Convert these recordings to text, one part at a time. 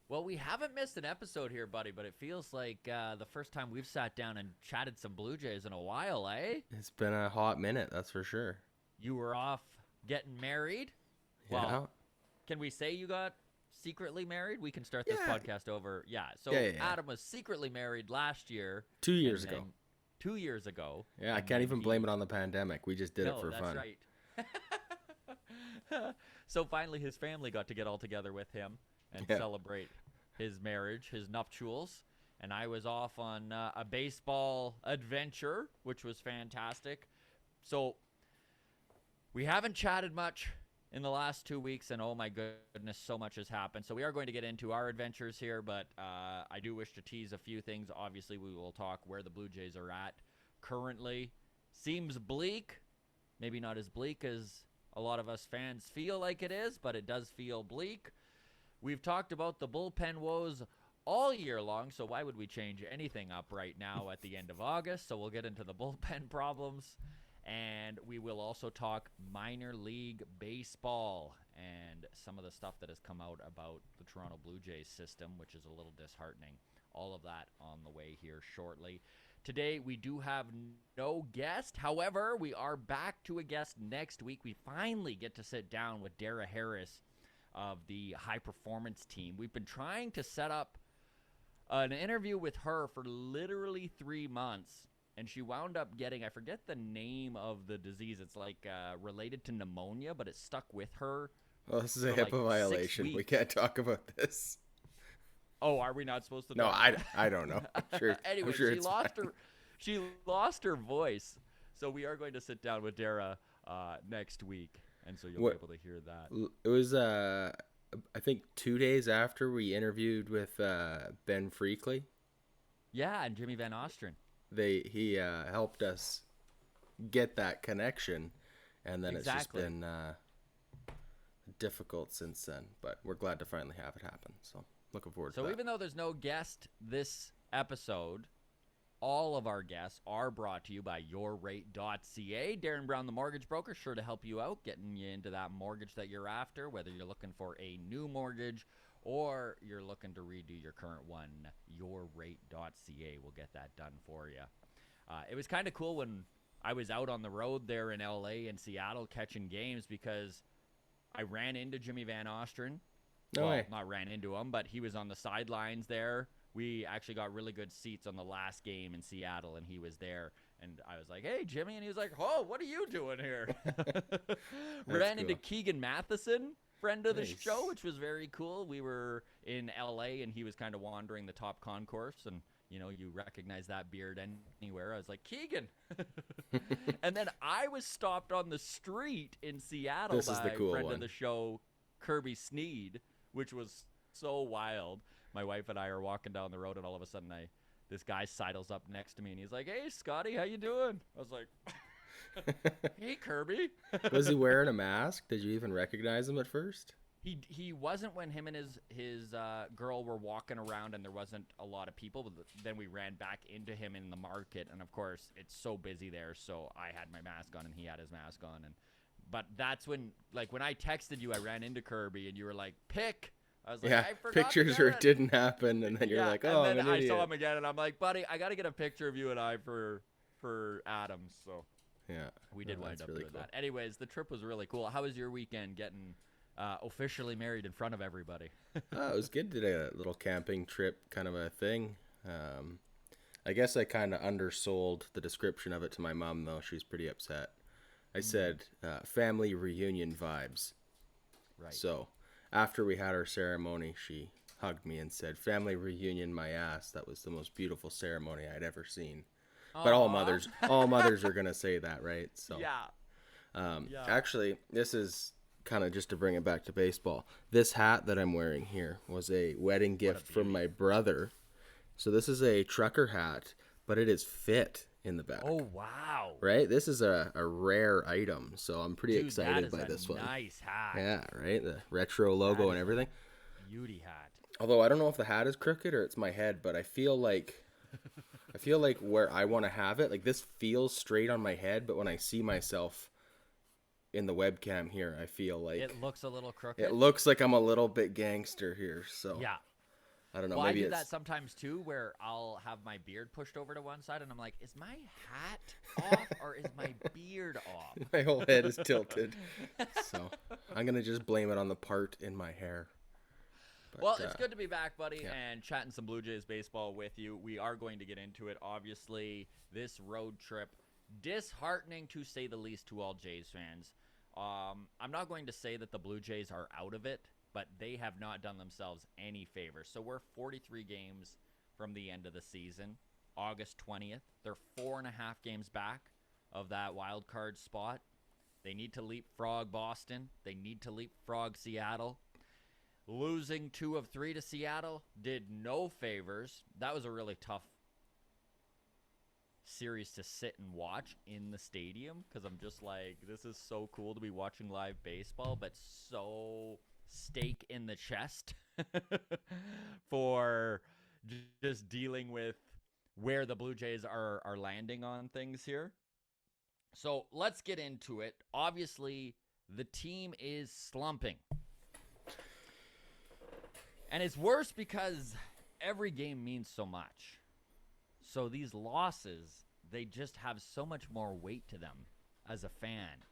Well, we haven't missed an episode here, buddy, but it feels like the first time we've sat down and chatted some Blue Jays in a while, eh? It's been a hot minute, that's for sure. You were off getting married. Well, Yeah. can we say you got secretly married? We can start this Yeah. podcast over. Yeah, Yeah, so yeah, yeah. Adam was secretly married last year. 2 years and ago. then 2 years ago. Yeah, I And can't then even blame it on the pandemic. We just did it No, for that's fun. right. So finally, his family got to get all together with him and Yeah. celebrate his marriage, his nuptials. And I was off on a baseball adventure, which was fantastic. So we haven't chatted much in the last 2 weeks, and oh my goodness, so much has happened. So we are going to get into our adventures here, but I do wish to tease a few things. Obviously, we will talk where the Blue Jays are at currently. Seems bleak. Maybe not as bleak as a lot of us fans feel like it is, but it does feel bleak. We've talked about the bullpen woes all year long, so why would we change anything up right now at the end of August? So we'll get into the bullpen problems, and we will also talk minor league baseball and some of the stuff that has come out about the Toronto Blue Jays system, which is a little disheartening. All of that on the way here shortly. Today, we do have no guest. However, we are back to a guest next week. We finally get to sit down with Dara Harris of the high performance team. We've been trying to set up an interview with her for literally 3 months, and she wound up getting, I forget the name of the disease. It's like related to pneumonia, but it stuck with her Well, this is a for like HIPAA 6 violation. We weeks. can't talk about this. Oh, are we not supposed to No, talk? I don't know. I'm sure, Anyway, I'm sure she it's lost fine. her she lost her voice. So we are going to sit down with Dara next week, and so you'll be What able to hear that. it was I think 2 days after we interviewed with Ben Freakley. Yeah, and Jimmy Van Ostrin. He helped us get that connection, and then it's just Exactly. been difficult since then. But we're glad to finally have it happen. So looking forward to So that. even though there's no guest this episode, all of our guests are brought to you by YourRate.ca. Darren Brown, the mortgage broker, sure to help you out, getting you into that mortgage that you're after, whether you're looking for a new mortgage or you're looking to redo your current one. YourRate.ca will get that done for you. It was kind of cool when I was out on the road there in LA and Seattle catching games because I ran into Jimmy Van Ostrin. No Well, way. not ran into him, but he was on the sidelines there. We actually got really good seats on the last game in Seattle, and he was there. And I was like, "Hey, Jimmy," and he was like, "Oh, what are you doing here?" Ran into cool. Keegan Matheson, friend of the Nice. show, which was very cool. We were in LA, and he was kind of wandering the top concourse, and you recognize that beard anywhere. I was like, "Keegan," and then I was stopped on the street in Seattle This is the by cool friend of one. the show, Kirby Sneed, which was so wild. My wife and I are walking down the road, and all of a sudden, this guy sidles up next to me, and he's like, "Hey, Scotty, how you doing?" I was like, "Hey, Kirby." Was he wearing a mask? Did you even recognize him at first? He wasn't when him and his girl were walking around, and there wasn't a lot of people. But then we ran back into him in the market, and of course, it's so busy there. So I had my mask on, and he had his mask on, but that's when I texted you, I ran into Kirby, and you were like, "Pick." I was like, Yeah, "I forgot to pictures get or it." it didn't happen, and then you're Yeah, like, and "Oh, then I'm an I idiot." saw him again, and I'm like, "Buddy, I got to get a picture of you and I for Adams." So Yeah, we did no, wind that's up really doing cool. that. Anyways, the trip was really cool. How was your weekend getting officially married in front of everybody? Oh, it was good. Did a little camping trip, kind of a thing. I guess I kind of undersold the description of it to my mom, though. She's pretty upset. I said family reunion vibes. Right. So after we had our ceremony, she hugged me and said, "Family reunion, my ass." That was the most beautiful ceremony I'd ever seen. But Aw. all mothers are gonna say that, right? So Yeah. Yeah. actually, this is kind of just to bring it back to baseball. This hat that I'm wearing here was a wedding gift from beauty. my brother. So this is a trucker hat, but it is fit in the back. Oh, wow. Right? This is a rare item, so I'm pretty Dude, that excited is by a this one. nice hat. Yeah, right? The retro logo That and is everything. a beauty hat. Although I don't know if the hat is crooked or it's my head, but I feel like where I want to have it, like this feels straight on my head, but when I see myself in the webcam here, I feel like It looks a little crooked. it looks like I'm a little bit gangster here. So Yeah. I don't know. Well, I Maybe do it's that sometimes too, where I'll have my beard pushed over to one side, and I'm like, is my hat off or is my beard off? my whole head is tilted. So I'm gonna just blame it on the part in my hair. But, Well, it's good to be back, buddy, yeah. and chatting some Blue Jays baseball with you. We are going to get into it. Obviously, this road trip, disheartening to say the least to all Jays fans. I'm not going to say that the Blue Jays are out of it, but they have not done themselves any favors. So we're 43 games from the end of the season, August 20th. They're 4.5 games back of that wild card spot. They need to leapfrog Boston. They need to leapfrog Seattle. Losing 2 of 3 to Seattle did no favors. That was a really tough series to sit and watch in the stadium because I'm just like, this is so cool to be watching live baseball, but so stake in the chest for just dealing with where the Blue Jays are landing on things here. So let's get into it. Obviously, the team is slumping. And it's worse because every game means so much. So these losses, they just have so much more weight to them as a fan.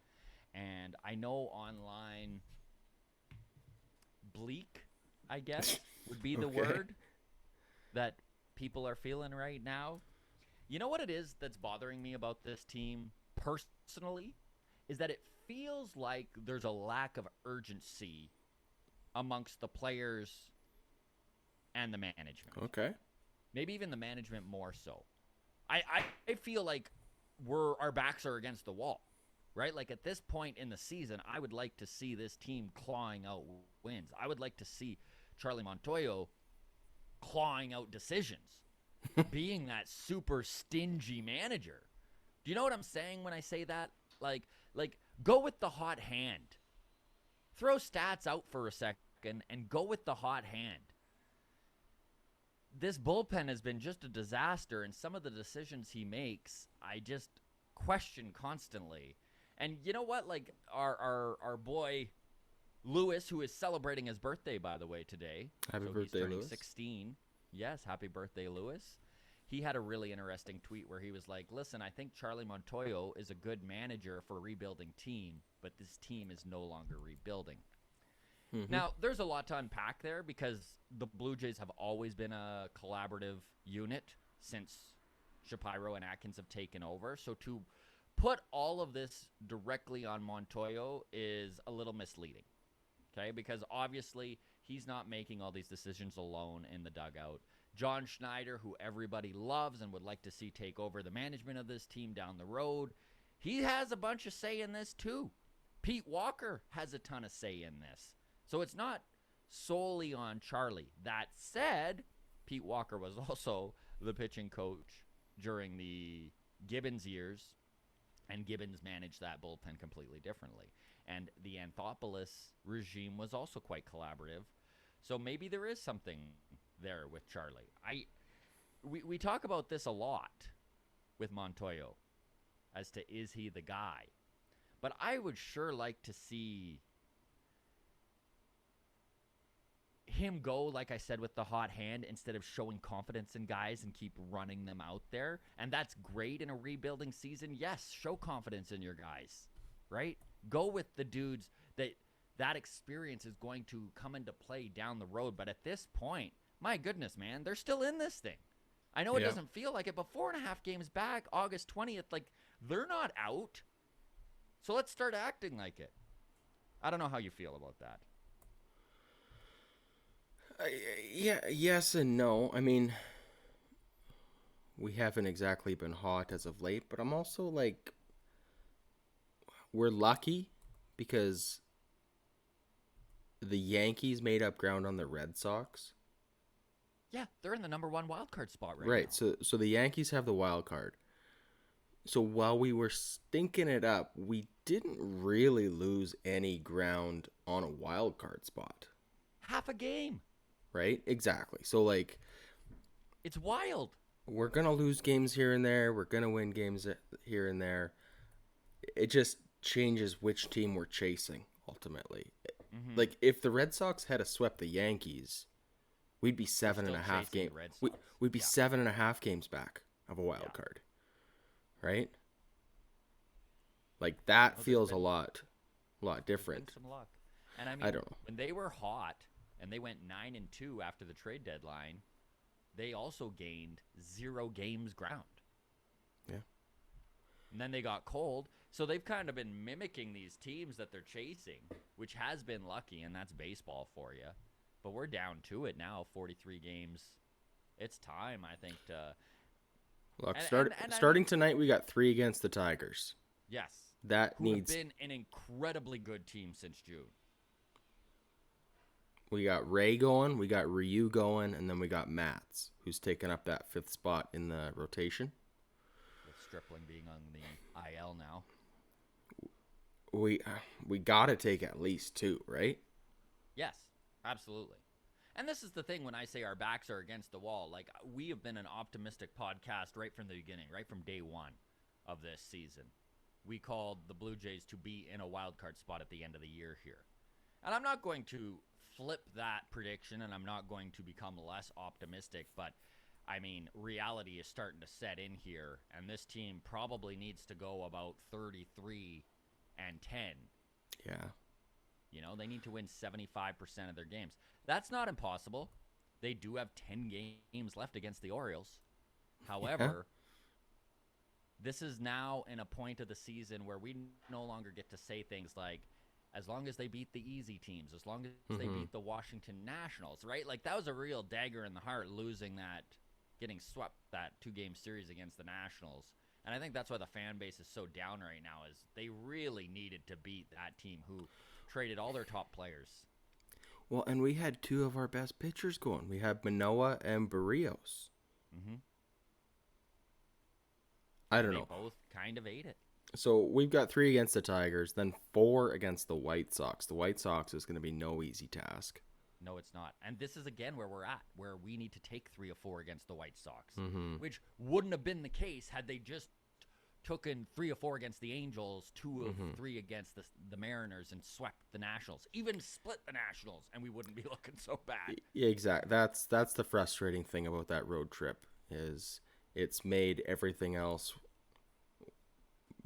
And I know online, bleak, I guess, would be the word that people are feeling right now. You know what it is that's bothering me about this team personally? Is that it feels like there's a lack of urgency amongst the players and the management. Okay. Maybe even the management more so. I feel like our backs are against the wall, right? Like at this point in the season, I would like to see this team clawing out wins. I would like to see Charlie Montoyo clawing out decisions, being that super stingy manager. Do you know what I'm saying when I say that? Like go with the hot hand. Throw stats out for a second and go with the hot hand. This bullpen has been just a disaster, and some of the decisions he makes, I just question constantly. And you know what? Like our boy Lewis, who is celebrating his birthday, by the way, today. Happy so birthday, he's turning Lewis. 16. Yes, happy birthday, Lewis. He had a really interesting tweet where he was like, listen, I think Charlie Montoyo is a good manager for a rebuilding team, but this team is no longer rebuilding. Mm-hmm. Now, there's a lot to unpack there because the Blue Jays have always been a collaborative unit since Shapiro and Atkins have taken over. So to put all of this directly on Montoyo is a little misleading, okay? Because obviously he's not making all these decisions alone in the dugout. John Schneider, who everybody loves and would like to see take over the management of this team down the road, he has a bunch of say in this too. Pete Walker has a ton of say in this. So it's not solely on Charlie. That said, Pete Walker was also the pitching coach during the Gibbons years, and Gibbons managed that bullpen completely differently. And the Anthopoulos regime was also quite collaborative. So maybe there is something there with Charlie. We talk about this a lot with Montoyo as to is he the guy. But I would sure like to see him go, like I said, with the hot hand instead of showing confidence in guys and keep running them out there. And that's great in a rebuilding season. Yes, show confidence in your guys, right? Go with the dudes that experience is going to come into play down the road. But at this point, my goodness, man, they're still in this thing. I know it doesn't feel like it, but 4.5 games back, August 20th, like they're not out. So let's start acting like it. I don't know how you feel about that. Yes and no. I mean, we haven't exactly been hot as of late, but I'm also like, we're lucky because the Yankees made up ground on the Red Sox. Yeah, they're in the number 1 wild card spot right now. So the Yankees have the wild card. So while we were stinking it up, we didn't really lose any ground on a wild card spot. Half a game. Right? Exactly. So, like, it's wild. We're going to lose games here and there. We're going to win games here and there. It just changes which team we're chasing, ultimately. Mm-hmm. Like, if the Red Sox had swept the Yankees, we'd be seven and a half chasing game. the Red Sox. We'd be 7.5 games back of a wild card, right? Like that feels a lot different. Some luck. And I mean, I don't know. when they were hot and they went 9-2 after the trade deadline, they also gained 0 games ground. Yeah. And then they got cold. So they've kind of been mimicking these teams that they're chasing, which has been lucky, and that's baseball for you. But we're down to it now, 43 games. It's time, I think, to... Look, starting tonight, we got 3 against the Tigers. Yes. That Who needs... have been an incredibly good team since June. We got Ray going, we got Ryu going, and then we got Mats, who's taken up that 5th spot in the rotation. With Stripling being on the IL now. We got to take at least 2, right? Yes, absolutely. And this is the thing when I say our backs are against the wall. Like, we have been an optimistic podcast right from the beginning, right from day one of this season. We called the Blue Jays to be in a wild card spot at the end of the year here. And I'm not going to flip that prediction, and I'm not going to become less optimistic, but, I mean, reality is starting to set in here, and this team probably needs to go about 33-10. Yeah. You know, they need to win 75% of their games. That's not impossible. They do have 10 games left against the Orioles. However, this is now in a point of the season where we no longer get to say things like, as long as they beat the easy teams, as long as they beat the Washington Nationals, right? Like, that was a real dagger in the heart, losing that, getting swept that 2-game series against the Nationals. And I think that's why the fan base is so down right now, is they really needed to beat that team who traded all their top players. Well, and we had 2 of our best pitchers going. We had Manoah and Barrios. Mm-hmm. I don't know. They both kind of ate it. So we've got 3 against the Tigers, then 4 against the White Sox. The White Sox is going to be no easy task. No, it's not. And this is, again, where we're at, where we need to take 3 or 4 against the White Sox, which wouldn't have been the case had they just taken 3 or 4 against the Angels, 2 of 3 against the Mariners, and swept the Nationals. Even split the Nationals, and we wouldn't be looking so bad. Yeah, exactly. That's the frustrating thing about that road trip, is it's made everything else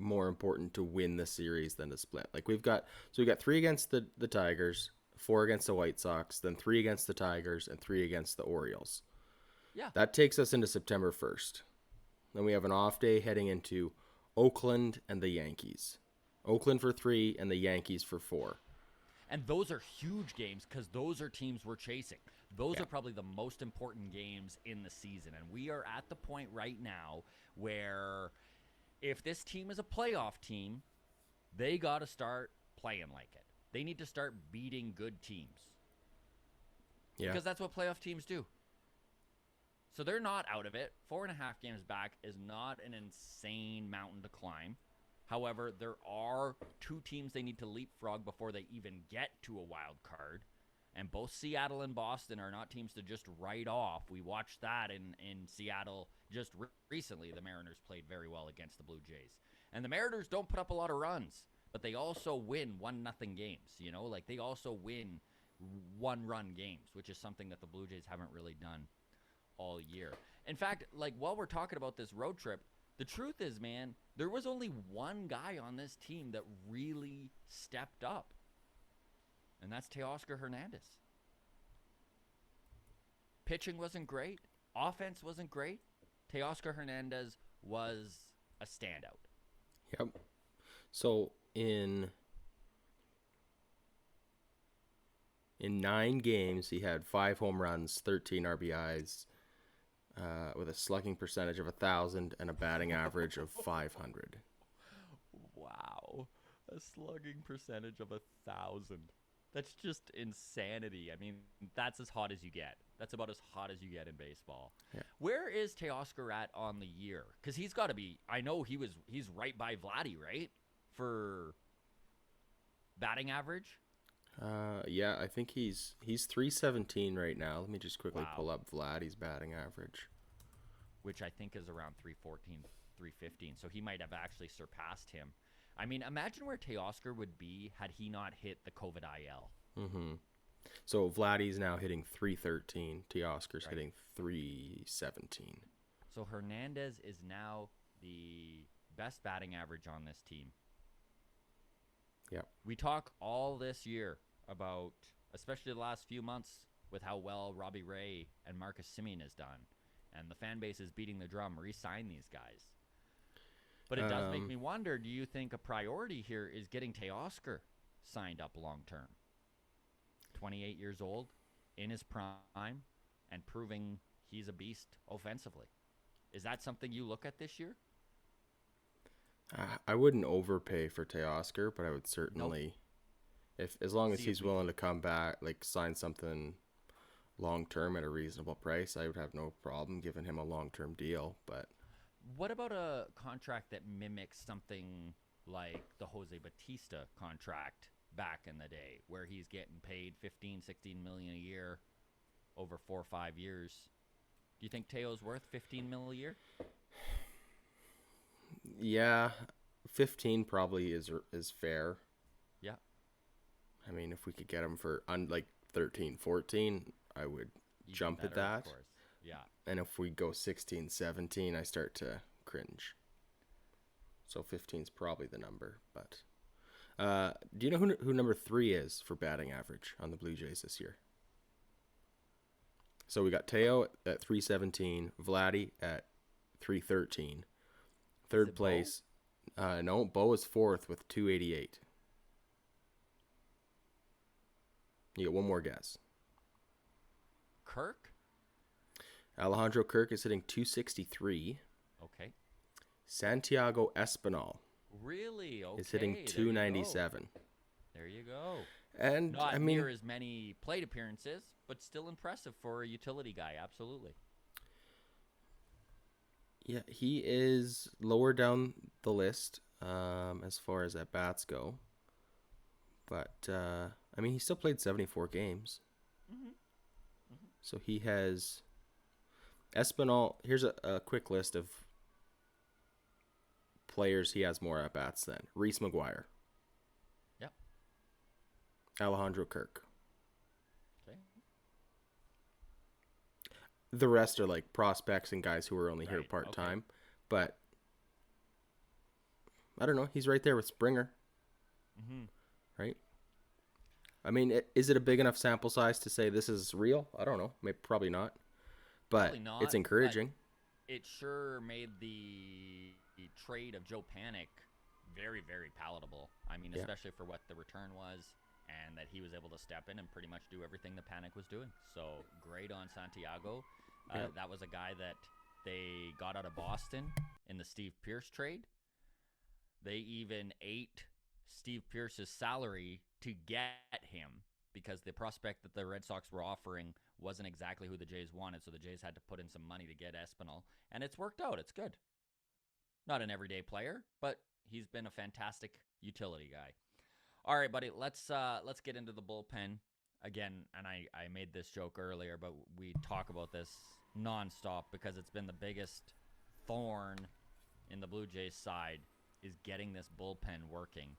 more important to win the series than to split. Like, we got 3 against the Tigers, 4 against the White Sox, then 3 against the Tigers, and 3 against the Orioles. Yeah. That takes us into September 1st. Then we have an off day heading into Oakland and the Yankees. Oakland for 3 and the Yankees for 4. And those are huge games because those are teams we're chasing. Those are probably the most important games in the season. And we are at the point right now where if this team is a playoff team, they got to start playing like it. They need to start beating good teams. Yeah. Because that's what playoff teams do. So they're not out of it. 4.5 games back is not an insane mountain to climb. However, there are 2 teams they need to leapfrog before they even get to a wild card. And both Seattle and Boston are not teams to just write off. We watched that in Seattle just recently. The Mariners played very well against the Blue Jays. And the Mariners don't put up a lot of runs, but they also win 1-0 games. You know, like they also win 1-run games, which is something that the Blue Jays haven't really done all year. In fact, like while we're talking about this road trip, the truth is, man, there was only one guy on this team that really stepped up. And that's Teoscar Hernandez. Pitching wasn't great. Offense wasn't great. Teoscar Hernandez was a standout. Yep. So in 9 games, he had 5 home runs, 13 RBIs, with a slugging percentage of 1,000 and a batting average of 500. Wow. A slugging percentage of 1,000. That's just insanity. I mean, that's as hot as you get. That's about as hot as you get in baseball. Yeah. Where is Teoscar at on the year? Because he's got to be. I know he's right by Vladdy, right? For batting average. Yeah, I think he's 317 right now. Let me just quickly pull up Vladdy's batting average, which I think is around 314, 315. So he might have actually surpassed him. I mean, imagine where Teoscar would be had he not hit the COVID IL. Mm-hmm. So Vladdy's now hitting 313. Teoscar's Right. hitting 317. So Hernandez is now the best batting average on this team. Yep. We talk all this year about, especially the last few months, with how well Robbie Ray and Marcus Semien has done. And the fan base is beating the drum, re-sign these guys. But it does make me wonder, do you think a priority here is getting Teoscar signed up long term? 28 years old, in his prime, and proving he's a beast offensively. Is that something you look at this year? I wouldn't overpay for Teoscar, but I would certainly, if as long as See if he's we willing to come back, like sign something long term at a reasonable price, I would have no problem giving him a long term deal. But What about a contract that mimics something like the Jose Batista contract back in the day, where he's getting paid 15, 16 million a year over 4 or 5 years? Do you think Teo's worth 15 mil a year? yeah, 15 probably is fair. Yeah. I mean, if we could get him for like 13, 14, I would Even jump at better, of that. course. Yeah. And if we go 16, 17, I start to cringe. So 15 is probably the number. But do you know who number 3 is for batting average on the Blue Jays this year? So we got Teo at 317, Vladdy at 313. Third place. No, Bo is 4th with 288. You get one more guess. Kirk? Alejandro Kirk is hitting 263. Okay. Santiago Espinal Really? Okay. is hitting 297. There you go. And Not I mean, near as many plate appearances, but still impressive for a utility guy. Absolutely. yeah, he is lower down the list as far as at bats go. But I mean, he still played 74 games. So he has Espinal. Here's a quick list of players he has more at bats than Reese McGuire. Yep. Alejandro Kirk. Okay. The rest are like prospects and guys who are only here Right, part time. okay. But I don't know. He's right there with Springer, right? I mean, is it a big enough sample size to say this is real? I don't know. Maybe probably not. But Probably not, it's encouraging. but it sure made the trade of Joe Panic very, very palatable. I mean, Yeah. especially for what the return was, and that he was able to step in and pretty much do everything the Panic was doing. So great on Santiago. Yep. That was a guy that they got out of Boston in the Steve Pearce trade. They even ate Steve Pearce's salary to get him because the prospect that the Red Sox were offering wasn't exactly who the Jays wanted, so the Jays had to put in some money to get Espinal, and it's worked out. It's good. Not an everyday player, but he's been a fantastic utility guy. All right, buddy, let's get into the bullpen again. And I made this joke earlier, but we talk about this nonstop because it's been the biggest thorn in the Blue Jays side is getting this bullpen working.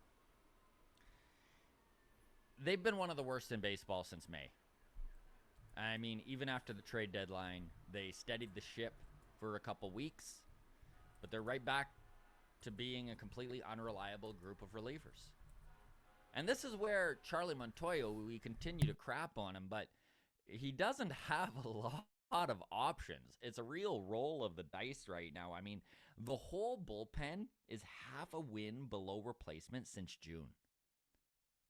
They've been one of the worst in baseball since May. I mean, even after the trade deadline, they steadied the ship for a couple weeks, but they're right back to being a completely unreliable group of relievers. And this is where Charlie Montoyo, we continue to crap on him, but he doesn't have a lot of options. It's a real roll of the dice right now. I mean, the whole bullpen is half a win below replacement since June.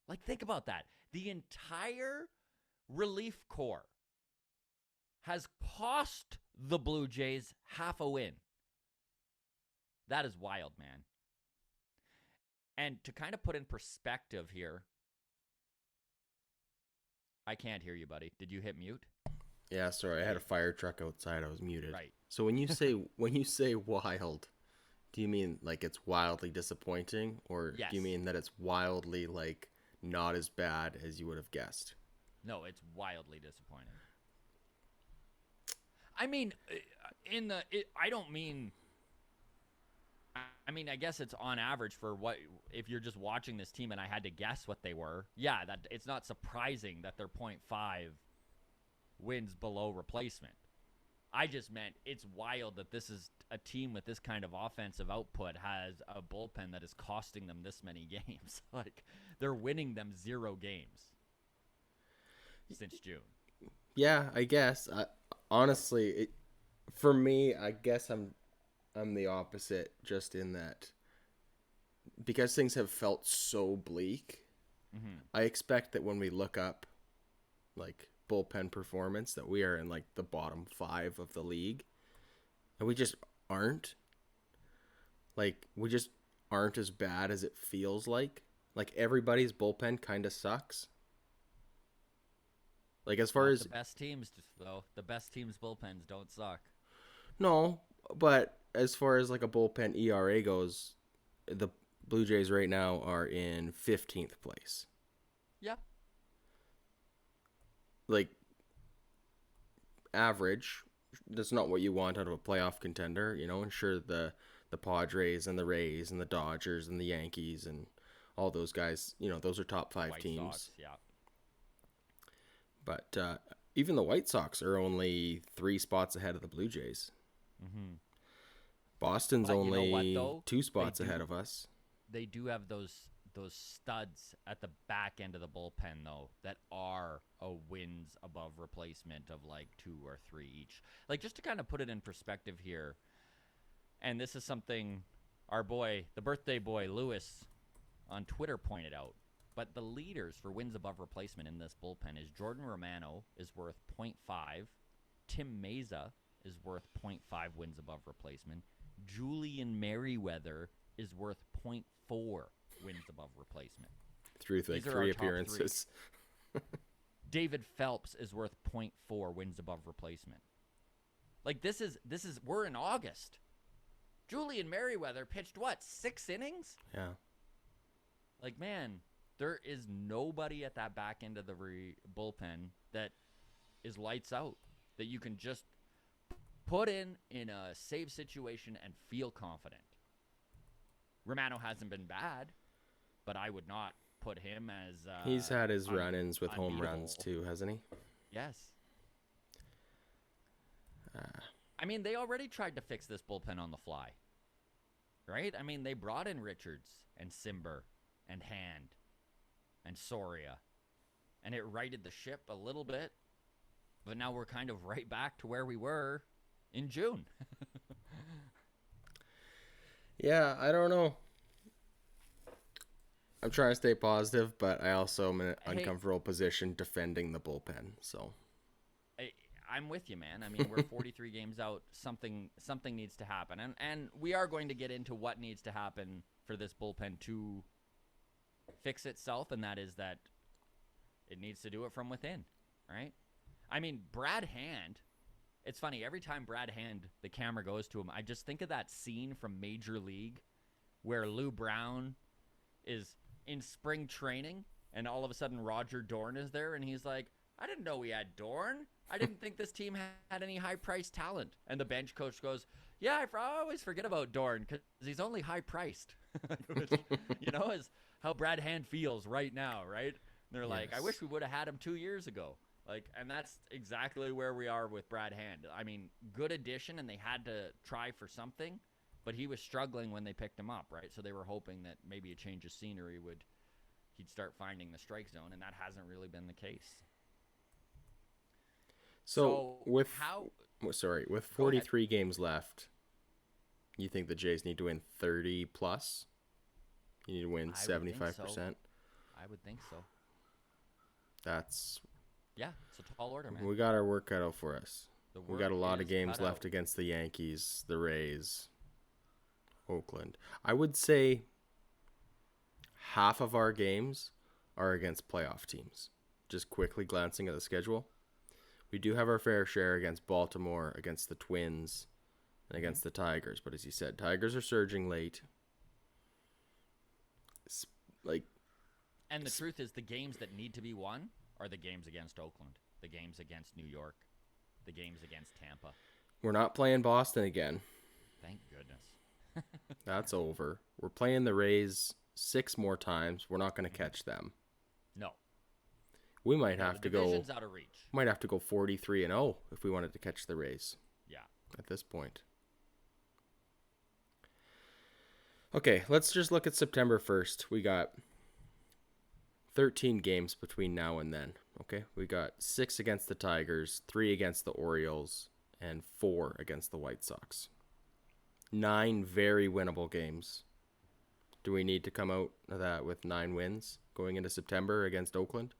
Like, think about that. The entire relief corps has cost the Blue Jays half a win. That is wild, man. And to kind of put in perspective here, I can't hear you, buddy. Did you hit mute? Yeah, sorry. I had a fire truck outside. I was muted. Right. So when you say wild, do you mean like it's wildly disappointing, or Yes. do you mean that it's wildly like not as bad as you would have guessed? No, it's wildly disappointing. I mean, I don't mean. I mean, I guess it's on average for what if you're just watching this team and I had to guess what they were. Yeah, that it's not surprising that they're .5 wins below replacement. I just meant it's wild that this is a team with this kind of offensive output has a bullpen that is costing them this many games. Like they're winning them 0 games since June. Yeah, I guess. Honestly, for me, I guess I'm the opposite, just in that because things have felt so bleak. Mm-hmm. I expect that when we look up like bullpen performance, that we are in like the bottom 5 of the league, and we just aren't. Like we just aren't as bad as it feels like. Like everybody's bullpen kind of sucks. Like as far Not as the best teams, though, the best teams' bullpens don't suck. no, but as far as like a bullpen ERA goes, the Blue Jays right now are in 15th place. Yeah. Like average, that's not what you want out of a playoff contender, you know. And sure, the Padres and the Rays and the Dodgers and the Yankees and all those guys, you know, those are top 5 White teams. Sox, yeah. But even the White Sox are only 3 spots ahead of the Blue Jays. Mm-hmm. Boston's But you know only what, though? 2 spots ahead of us. They do have those studs at the back end of the bullpen, though, that are a wins above replacement of like 2 or 3 each. Like, just to kind of put it in perspective here, and this is something our boy, the birthday boy, Lewis, on Twitter pointed out, but the leaders for wins above replacement in this bullpen is Jordan Romano is worth .5, Tim Meza is worth .5 wins above replacement, Julian Merriweather is worth .4 wins above replacement. Through like 3 appearances. David Phelps is worth .4 wins above replacement. Like this is we're in August. Julian Merriweather pitched what, 6 innings? Yeah. Like, man, there is nobody at that back end of the bullpen that is lights out, that you can just put in a save situation and feel confident. Romano hasn't been bad, but I would not put him as he's had his run-ins with home runs too, hasn't he? Yes. I mean, they already tried to fix this bullpen on the fly, right? I mean, they brought in Richards and Simber and Hand and Soria, and it righted the ship a little bit, but now we're kind of right back to where we were in June. Yeah, I don't know. I'm trying to stay positive, but I also am in an uncomfortable position defending the bullpen. So I'm with you, man. I mean, we're 43 games out. Something needs to happen, and we are going to get into what needs to happen for this bullpen to fix itself, and that is that it needs to do it from within, right? I mean, Brad Hand. It's funny, every time Brad Hand, the camera goes to him, I just think of that scene from Major League where Lou Brown is in spring training and all of a sudden Roger Dorn is there and he's like, I didn't know we had Dorn. I didn't think this team had any high-priced talent. And the bench coach goes, yeah, I always forget about Dorn because he's only high-priced. Which, you know, is how Brad Hand feels right now, right? And they're like, I wish we would have had him 2 years ago. Like, and that's exactly where we are with Brad Hand. I mean, good addition, and they had to try for something, but he was struggling when they picked him up, right? So they were hoping that maybe a change of scenery he'd start finding the strike zone, and that hasn't really been the case. So with 43 games left, you think the Jays need to win 30 plus? You need to win 75%? I would think so. That's... Yeah, it's a tall order, man. We got our work cut out for us. We got a lot of games left against the Yankees, the Rays, Oakland. I would say half of our games are against playoff teams. Just quickly glancing at the schedule. We do have our fair share against Baltimore, against the Twins, and against the Tigers. But as you said, Tigers are surging late. And the truth is, the games that need to be won are the games against Oakland, the games against New York, the games against Tampa. We're not playing Boston again. Thank goodness. That's over. We're playing the Rays 6 more times. We're not going to catch them. No. We might No, have the to go division's out of reach. 43-0 if we wanted to catch the Rays. Yeah. At this point. Okay, let's just look at September 1st. We got 13 games between now and then. Okay, we got 6 against the Tigers, 3 against the Orioles, and 4 against the White Sox. 9 very winnable games. Do we need to come out of that with 9 wins going into September against Oakland?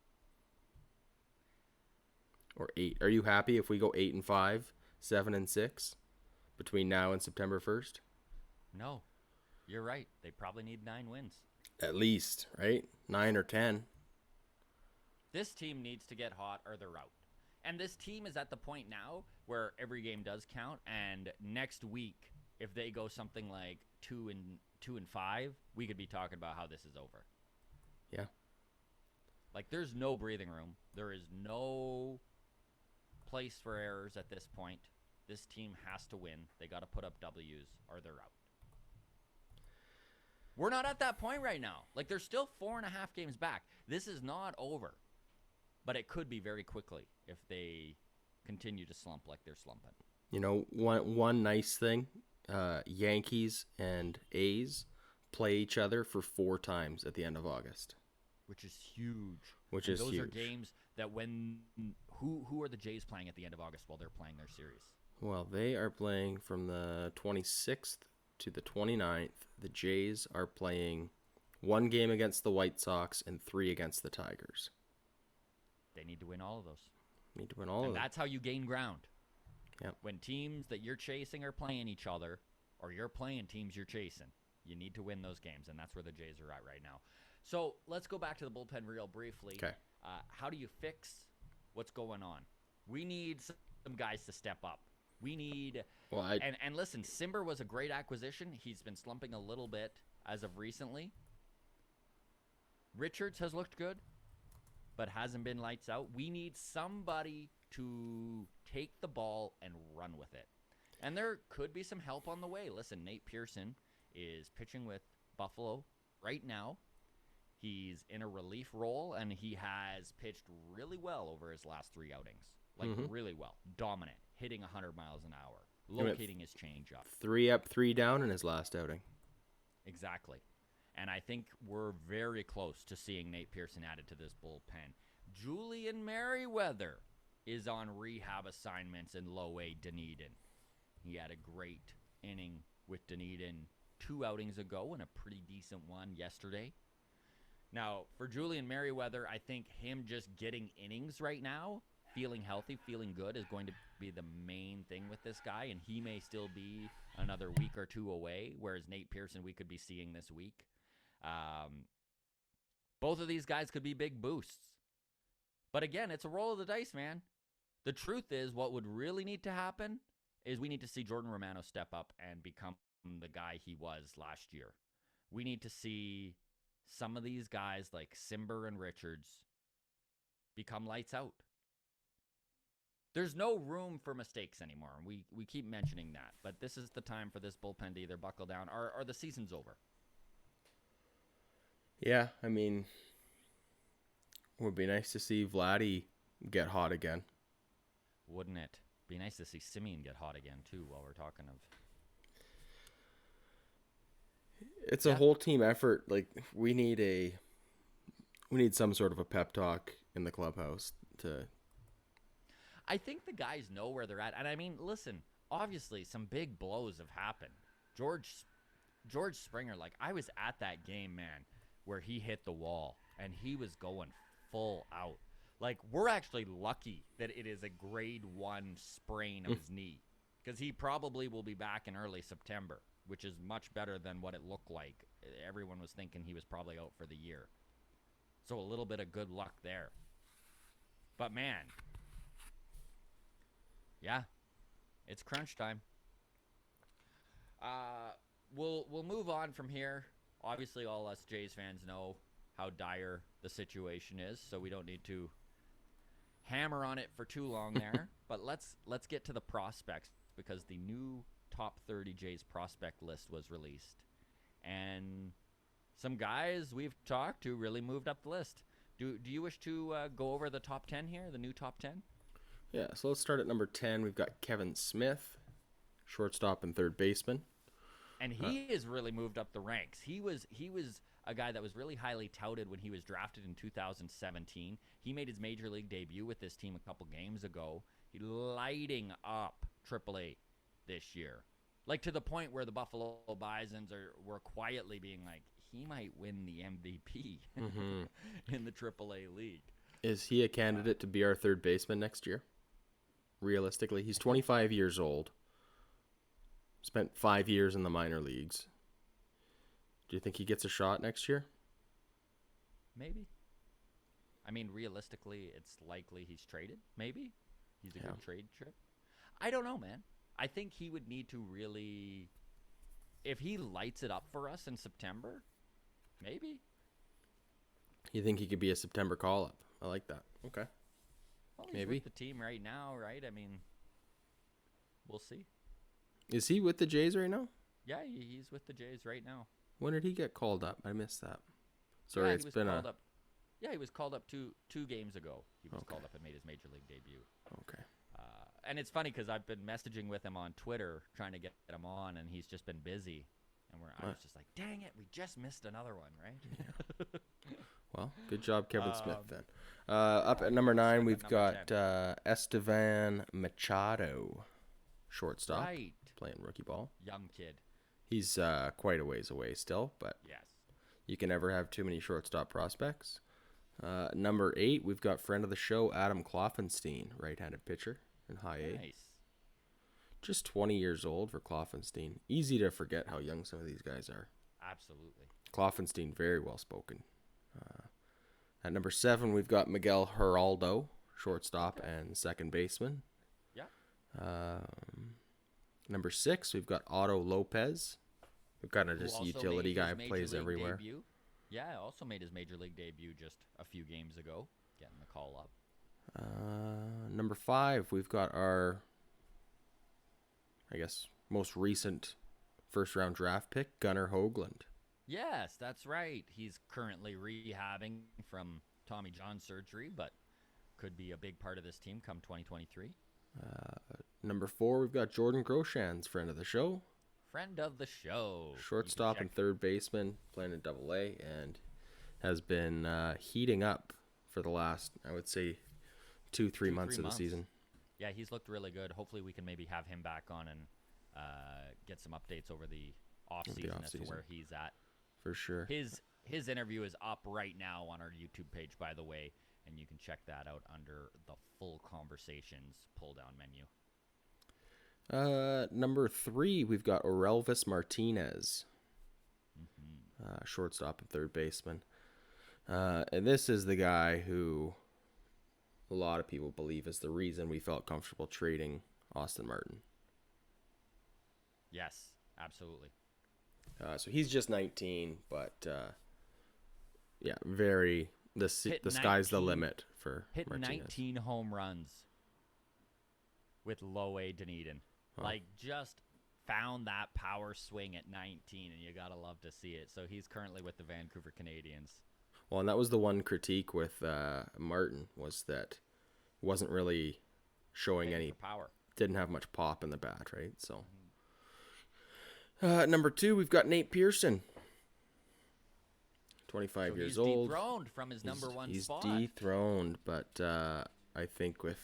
Or 8? Are you happy if we go 8-5, 7-6 between now and September 1st? No. You're right. They probably need 9 wins. At least, right? 9 or 10. This team needs to get hot or they're out. And this team is at the point now where every game does count. And next week, if they go something like 2-5, we could be talking about how this is over. Yeah. Like, there's no breathing room. There is no place for errors at this point. This team has to win. They got to put up W's or they're out. We're not at that point right now. Like, there's still 4.5 games back. This is not over. But it could be very quickly if they continue to slump like they're slumping. You know, one nice thing, Yankees and A's play each other for 4 times at the end of August. Which is huge. Those are games that when... Who are the Jays playing at the end of August while they're playing their series? Well, they are playing from the 26th to the 29th. The Jays are playing 1 game against the White Sox and 3 against the Tigers. They need to win all of those. And that's how you gain ground. Yep. When teams that you're chasing are playing each other, or you're playing teams you're chasing, you need to win those games, and that's where the Jays are at right now. So let's go back to the bullpen real briefly. Okay. How do you fix what's going on? We need some guys to step up. We need... And listen, Simber was a great acquisition. He's been slumping a little bit as of recently. Richards has looked good, but hasn't been lights out. We need somebody to take the ball and run with it. And there could be some help on the way. Listen, Nate Pearson is pitching with Buffalo right now. He's in a relief role, and he has pitched really well over his last 3 outings. Like, really well. Dominant. Hitting 100 miles an hour. Locating his changeup. 3 up, 3 down in his last outing. Exactly. And I think we're very close to seeing Nate Pearson added to this bullpen. Julian Merriweather is on rehab assignments in Low A Dunedin. He had a great inning with Dunedin 2 outings ago and a pretty decent one yesterday. Now, for Julian Merriweather, I think him just getting innings right now, feeling healthy, feeling good, is going to be the main thing with this guy, and he may still be another week or 2 away, whereas Nate Pearson we could be seeing this week. Both of these guys could be big boosts. But again, it's a roll of the dice, man. The truth is, what would really need to happen is we need to see Jordan Romano step up and become the guy he was last year. We need to see some of these guys like Simber and Richards become lights out. There's no room for mistakes anymore. We keep mentioning that. But this is the time for this bullpen to either buckle down or the season's over. Yeah, I mean, it would be nice to see Vladdy get hot again. Wouldn't it? Be nice to see Simeon get hot again, too, while we're talking of... It's a whole team effort. Like, we need some sort of a pep talk in the clubhouse to... I think the guys know where they're at. And I mean, listen, obviously some big blows have happened. George Springer, like, I was at that game, man, where he hit the wall and he was going full out. Like, we're actually lucky that it is a grade 1 sprain of his knee, because he probably will be back in early September, which is much better than what it looked like. Everyone was thinking he was probably out for the year. So a little bit of good luck there. But man, yeah, it's crunch time. We'll move on from here. Obviously, all us Jays fans know how dire the situation is, so we don't need to hammer on it for too long there. But let's get to the prospects, because the new top 30 Jays prospect list was released. And some guys we've talked to really moved up the list. Do you wish to go over the top 10 here, the new top 10? Yeah, so let's start at number 10. We've got Kevin Smith, shortstop and third baseman. And he has really moved up the ranks. He was a guy that was really highly touted when he was drafted in 2017. He made his major league debut with this team a couple games ago. He lighting up AAA this year. Like to the point where the Buffalo Bisons were quietly being like, he might win the MVP in the AAA league. Is he a candidate to be our third baseman next year? Realistically, he's 25 years old. Spent 5 years in the minor leagues. Do you think he gets a shot next year? Maybe. I mean, realistically, it's likely he's traded. Maybe. He's a good trade chip. I don't know, man. I think he would need to really... If he lights it up for us in September, maybe. You think he could be a September call-up? I like that. Okay. Well, he's maybe. with the team right now, right? I mean, we'll see. Is he with the Jays right now? Yeah, he's with the Jays right now. When did he get called up? I missed that. Sorry, yeah, it's been called up. Yeah, he was called up two games ago. He was called up and made his major league debut. Okay. And it's funny because I've been messaging with him on Twitter trying to get him on, and he's just been busy. And I was just like, dang it, we just missed another one, right? Yeah. Well, good job, Kevin Smith, then. Up at number 9, we've got Estevan Machado, shortstop, playing rookie ball. Young kid. He's quite a ways away still, but yes, you can never have too many shortstop prospects. Number 8, we've got friend of the show, Adam Kloffenstein, right-handed pitcher in high A. Nice. Just 20 years old for Kloffenstein. Easy to forget how young some of these guys are. Absolutely. Kloffenstein, very well spoken. At number 7, we've got Miguel Geraldo, shortstop and second baseman. Yeah. Number 6, we've got Otto Lopez, who kind of just utility guy, plays everywhere. Debut. Yeah, also made his major league debut just a few games ago, getting the call up. Number 5, we've got our, I guess, most recent first-round draft pick, Gunnar Hoagland. Yes, that's right. He's currently rehabbing from Tommy John surgery, but could be a big part of this team come 2023. Number 4, we've got Jordan Groshan's friend of the show. Friend of the show. Shortstop and third baseman, playing in Double-A, and has been heating up for the last, I would say, 2-3 months of the season. Yeah, he's looked really good. Hopefully we can maybe have him back on and get some updates over the off-season as to where he's at. For sure. His interview is up right now on our YouTube page, by the way, and you can check that out under the full conversations pull-down menu. Number 3, we've got Orelvis Martinez, shortstop and third baseman. And this is the guy who a lot of people believe is the reason we felt comfortable trading Austin Martin. Yes, absolutely. So he's just 19, but yeah, the sky's the limit for Martinez. 19 home runs with low A Dunedin. Oh. Like, just found that power swing at 19, and you gotta love to see it. So he's currently with the Vancouver Canadians. Well, and that was the one critique with Martin, was that wasn't really showing any power. Didn't have much pop in the bat, right? So. Number 2, we've got Nate Pearson. 25 years old. He's dethroned from his number 1 spot. He's dethroned, but I think with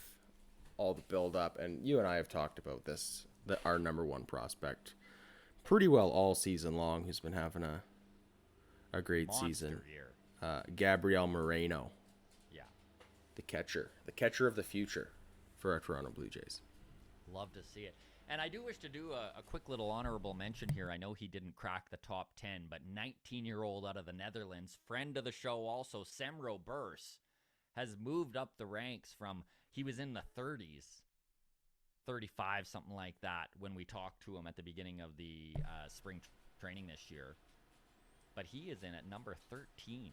all the build-up, and you and I have talked about this, that our number 1 prospect pretty well all season long, who's been having a great season. Year. Gabrielle Moreno. Yeah. The catcher of the future for our Toronto Blue Jays. Love to see it. And I do wish to do a quick little honorable mention here. I know he didn't crack the top 10, but 19-year-old out of the Netherlands, friend of the show also, Semro Burs, has moved up the ranks from, he was in the 30s, 35, something like that, when we talked to him at the beginning of the spring training this year. But he is in at number 13.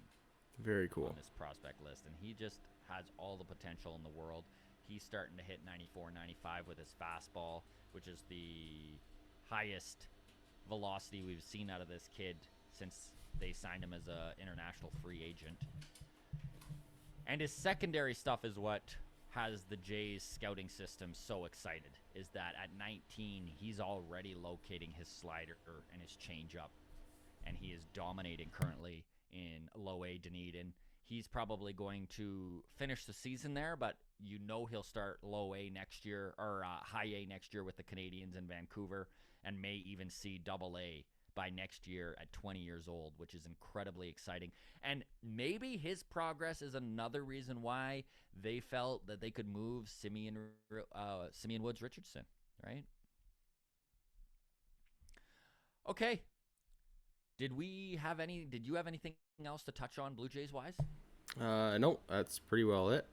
Very cool. On this prospect list, and he just has all the potential in the world. He's starting to hit 94, 95 with his fastball, which is the highest velocity we've seen out of this kid since they signed him as a international free agent. And his secondary stuff is what has the Jays scouting system so excited, is that at 19, he's already locating his slider and his changeup, and he is dominating currently in low A Dunedin. He's probably going to finish the season there, but you know he'll start low A next year, or high A next year with the Canadians in Vancouver, and may even see double A by next year at 20 years old, which is incredibly exciting. And maybe his progress is another reason why they felt that they could move Simeon Woods Richardson, right? Okay. Did you have anything else to touch on Blue Jays wise? No, that's pretty well it.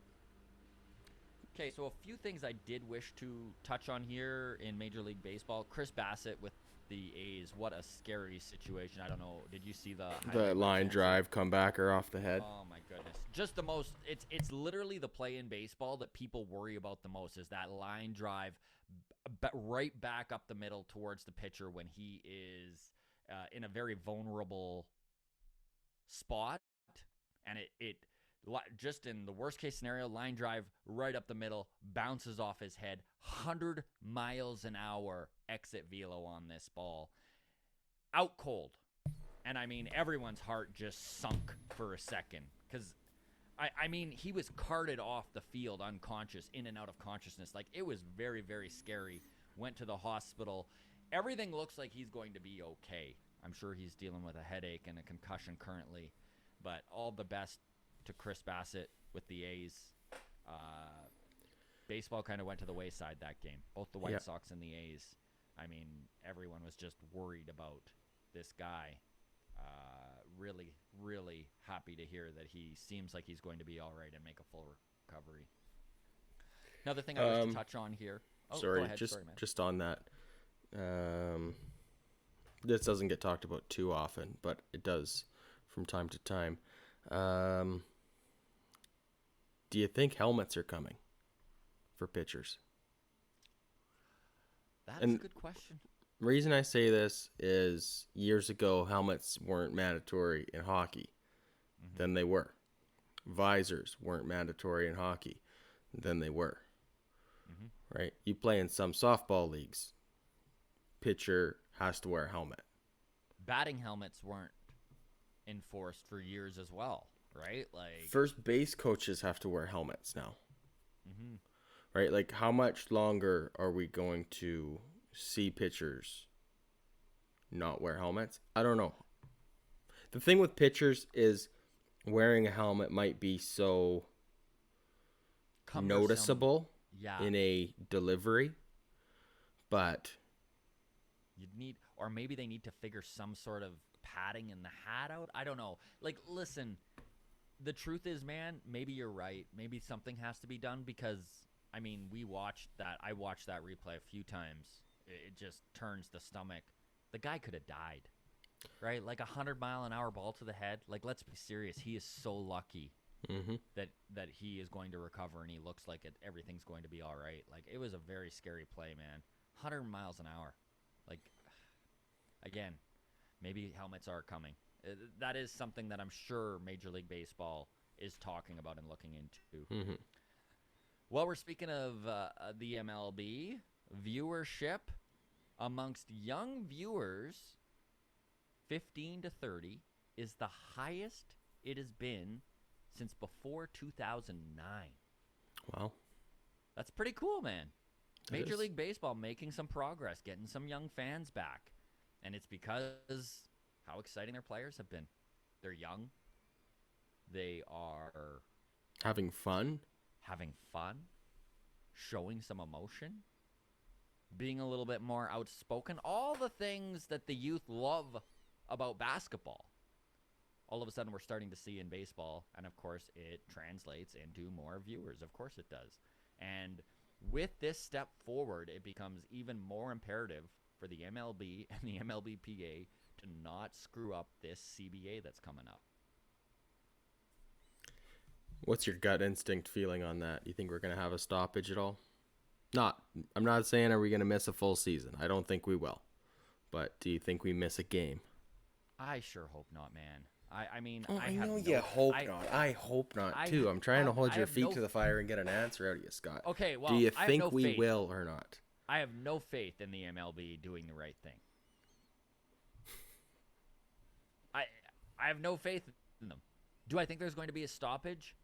Okay, so a few things I did wish to touch on here in Major League Baseball. Chris Bassett with the A's, what a scary situation. I don't know. Did you see the line drive comebacker off the head? Oh my goodness. Just the most it's literally the play in baseball that people worry about the most, is that line drive right back up the middle towards the pitcher when he is in a very vulnerable spot, and it just in the worst case scenario, line drive right up the middle, bounces off his head, 100 miles an hour exit velo on this ball, out cold. And I mean, everyone's heart just sunk for a second, because I mean, he was carted off the field unconscious, in and out of consciousness. Like, it was very, very scary. Went to the hospital. Everything looks like he's going to be okay. I'm sure he's dealing with a headache and a concussion currently, but all the best to Chris Bassett with the A's. Baseball kind of went to the wayside that game. Both the White Sox and the A's. I mean, everyone was just worried about this guy. Really, really happy to hear that he seems like he's going to be all right and make a full recovery. Another thing I wish to touch on here. Oh, sorry, go ahead. just on that. This doesn't get talked about too often, but it does from time to time. Do you think helmets are coming for pitchers? That's a good question. Reason I say this is years ago, helmets weren't mandatory in hockey. Mm-hmm. Then they were. Visors weren't mandatory in hockey. Then they were. Mm-hmm. Right? You play in some softball leagues. Pitcher has to wear a helmet. Batting helmets weren't enforced for years as well, right? Like, first base coaches have to wear helmets now. Mm-hmm. Right? Like, how much longer are we going to see pitchers not wear helmets? I don't know. The thing with pitchers is wearing a helmet might be so noticeable in a delivery, but you'd need, or maybe they need to figure some sort of padding in the hat out. I don't know. Like, listen, the truth is, man, maybe you're right. Maybe something has to be done, because I mean, I watched that replay a few times. It just turns the stomach. The guy could have died, right? Like 100-mile-an-hour ball to the head. Like, let's be serious. He is so lucky that he is going to recover, and he looks like everything's going to be all right. Like, it was a very scary play, man. 100 miles an hour. Like, again, maybe helmets are coming. That is something that I'm sure Major League Baseball is talking about and looking into. Mm-hmm. Well, we're speaking of the MLB, viewership amongst young viewers 15 to 30 is the highest it has been since before 2009. Wow. That's pretty cool, man. Major League Baseball making some progress, getting some young fans back. And it's because how exciting their players have been. They're young. They are having fun, showing some emotion, being a little bit more outspoken, all the things that the youth love about basketball. All of a sudden we're starting to see in baseball, and of course it translates into more viewers. Of course it does. And with this step forward, it becomes even more imperative for the MLB and the MLBPA to not screw up this CBA that's coming up. What's your gut instinct feeling on that? You think we're going to have a stoppage at all? I'm not saying are we going to miss a full season. I don't think we will. but do you think we miss a game? I sure hope not, man. I mean, Oh, I have know no, you hope not. I hope not too. I'm trying to hold I your have feet no. to the fire and get an answer out of you, Scott. Okay, Do well, you I have think no we faith. will or not? I have no faith in the MLB doing the right thing. I I have no faith in them. Do I think there's going to be a stoppage?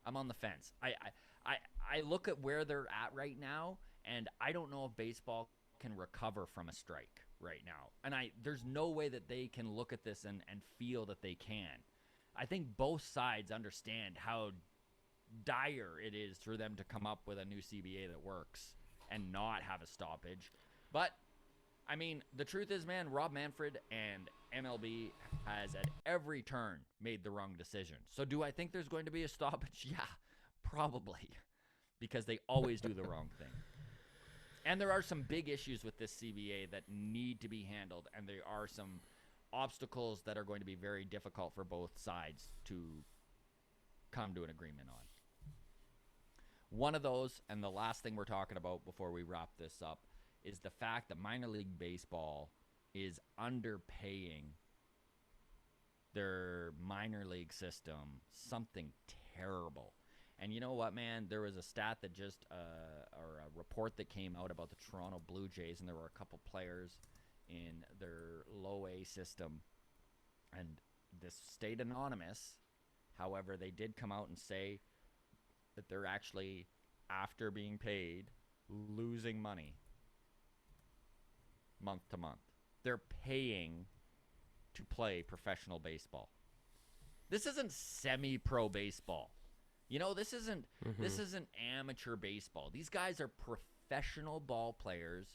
I'm on the fence. I look at where they're at right now, and I don't know if baseball can recover from a strike right now. And there's no way that they can look at this and feel that they can. I think both sides understand how dire it is for them to come up with a new CBA that works and not have a stoppage. But I mean, the truth is, man, Rob Manfred and MLB has at every turn made the wrong decision. So do I think there's going to be a stoppage? Yeah, probably, because they always do the wrong thing. And there are some big issues with this CBA that need to be handled, and there are some obstacles that are going to be very difficult for both sides to come to an agreement on. One of those, and the last thing we're talking about before we wrap this up, is the fact that minor league baseball is underpaying their minor league system something terrible. And you know what, man? There was a stat that just, or a report that came out about the Toronto Blue Jays, and there were a couple players in their low A system, and this stayed anonymous. However, they did come out and say that they're actually, after being paid, losing money month to month. They're paying to play professional baseball. This isn't semi-pro baseball. You know, this isn't amateur baseball. These guys are professional ball players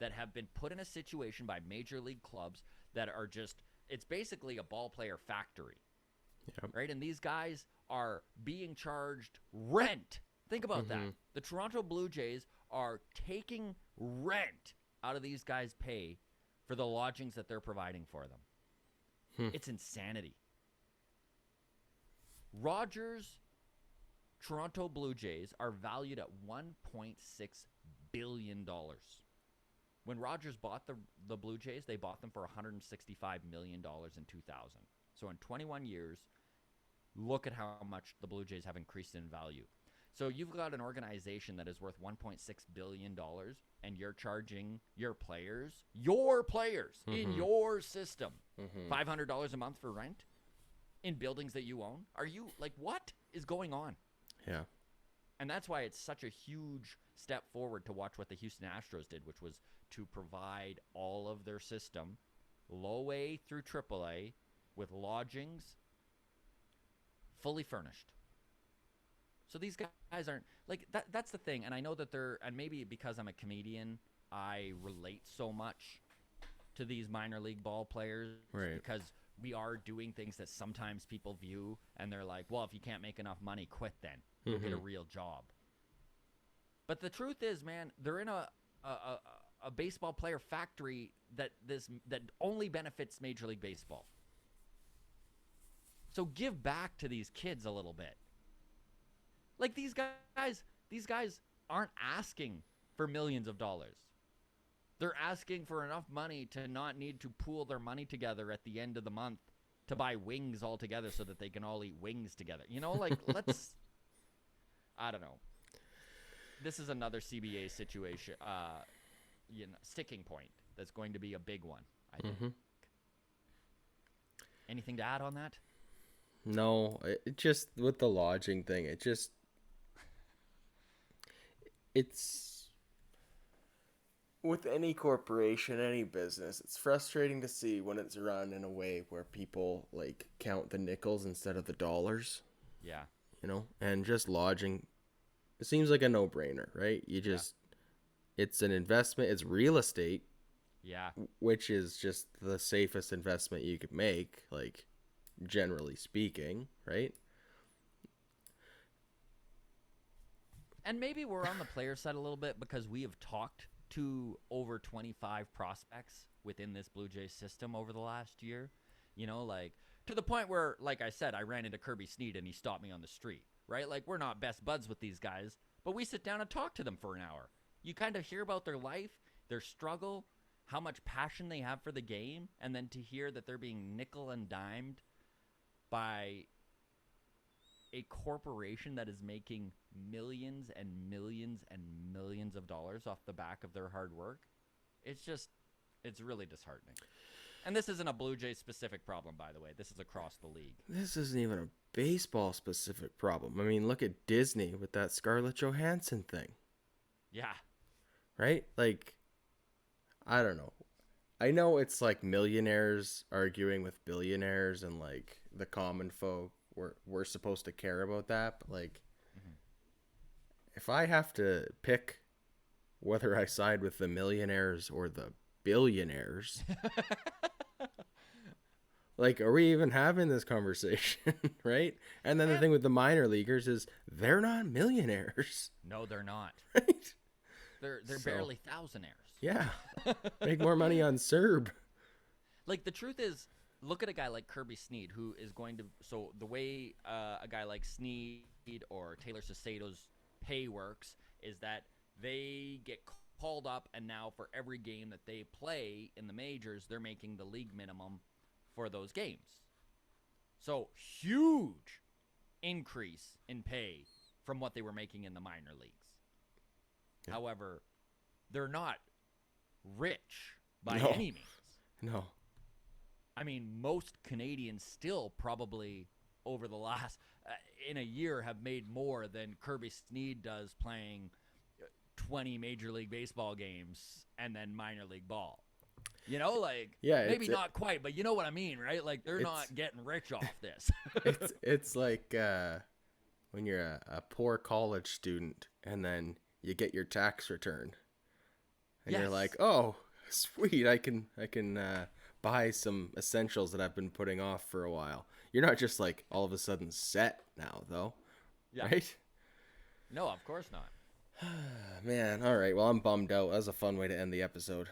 that have been put in a situation by major league clubs that are just, it's basically a ball player factory. Yep. Right? And these guys are being charged rent. Think about that. The Toronto Blue Jays are taking rent out of these guys' pay for the lodgings that they're providing for them. It's insanity. Rogers' Toronto Blue Jays are valued at $1.6 billion. When Rogers bought the Blue Jays, they bought them for $165 million in 2000. So in 21 years, look at how much the Blue Jays have increased in value. So you've got an organization that is worth $1.6 billion, and you're charging your players in your system, $500 a month for rent in buildings that you own? Are you, like, what is going on? Yeah. And that's why it's such a huge step forward to watch what the Houston Astros did, which was to provide all of their system, low A through triple A, with lodgings, fully furnished. So these guys aren't, like, that's the thing. And I know that they're, and maybe because I'm a comedian, I relate so much to these minor league ball players. Right. Because we are doing things that sometimes people view, and they're like, well, if you can't make enough money, quit then. You'll get a real job. But the truth is, man, they're in a baseball player factory that only benefits Major League Baseball. So give back to these kids a little bit. Like, these guys aren't asking for millions of dollars. They're asking for enough money to not need to pool their money together at the end of the month to buy wings all together so that they can all eat wings together. You know, like, let's, I don't know. This is another CBA situation, sticking point that's going to be a big one, I think. Anything to add on that? No, it just, with the lodging thing, it's, with any corporation, any business, it's frustrating to see when it's run in a way where people, like, count the nickels instead of the dollars. Yeah. You know, and just lodging, it seems like a no-brainer, right? It's an investment, it's real estate. Yeah. Which is just the safest investment you could make, like, generally speaking, right? And maybe we're on the player side a little bit because we have talked to over 25 prospects within this Blue Jays system over the last year. You know, like, to the point where, like I said, I ran into Kirby Sneed and he stopped me on the street, right? Like, we're not best buds with these guys, but we sit down and talk to them for an hour. You kind of hear about their life, their struggle, how much passion they have for the game, and then to hear that they're being nickel and dimed by a corporation that is making millions and millions and millions of dollars off the back of their hard work, it's really disheartening. And this isn't a Blue Jays specific problem, by the way. This is across the league. This isn't even a baseball specific problem. I mean, look at Disney with that Scarlett Johansson thing. Yeah. Right? Like, I don't know. I know it's like millionaires arguing with billionaires and like the common folk. We're supposed to care about that. But like, if I have to pick whether I side with the millionaires or the billionaires, like, are we even having this conversation, right? And then the thing with the minor leaguers is they're not millionaires. No, they're not. Right? They're barely thousandaires. Yeah. Make more money on Serb. Like, the truth is, look at a guy like Kirby Sneed, who is going to... So, the way a guy like Sneed or Taylor Sacedo's pay works is that they get called up, and now for every game that they play in the majors, they're making the league minimum for those games. So, huge increase in pay from what they were making in the minor leagues. Yeah. However, they're not rich by any means. No. I mean, most Canadians still probably over the last, in a year, have made more than Kirby Sneed does playing 20 Major League Baseball games and then minor league ball. You know, like, maybe not quite, but you know what I mean, right? Like, they're not getting rich off this. it's like when you're a poor college student and then you get your tax return. And you're like, oh, sweet, I can buy some essentials that I've been putting off for a while. You're not just like all of a sudden set now, though, right? No, of course not. Man, all right. Well, I'm bummed out. That was a fun way to end the episode.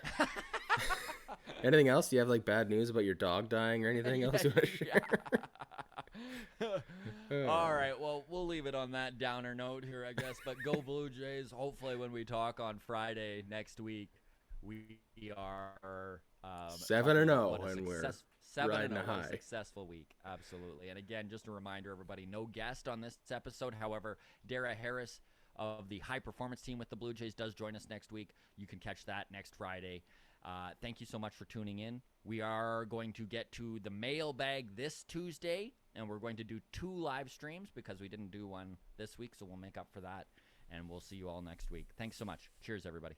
Anything else? Do you have like bad news about your dog dying or anything else you want to share? All right. Well, we'll leave it on that downer note here, I guess. But go Blue Jays. Hopefully, when we talk on Friday next week, we are 7-0, and we're 7-0, high. a successful week. Absolutely. And again, just a reminder, everybody, no guest on this episode. However, Dara Harris of the high performance team with the Blue Jays does join us next week. You can catch that next Friday. Thank you so much for tuning in. We are going to get to the mailbag this Tuesday, and we're going to do 2 live streams because we didn't do one this week, so we'll make up for that, and we'll see you all next week. Thanks so much. Cheers, everybody.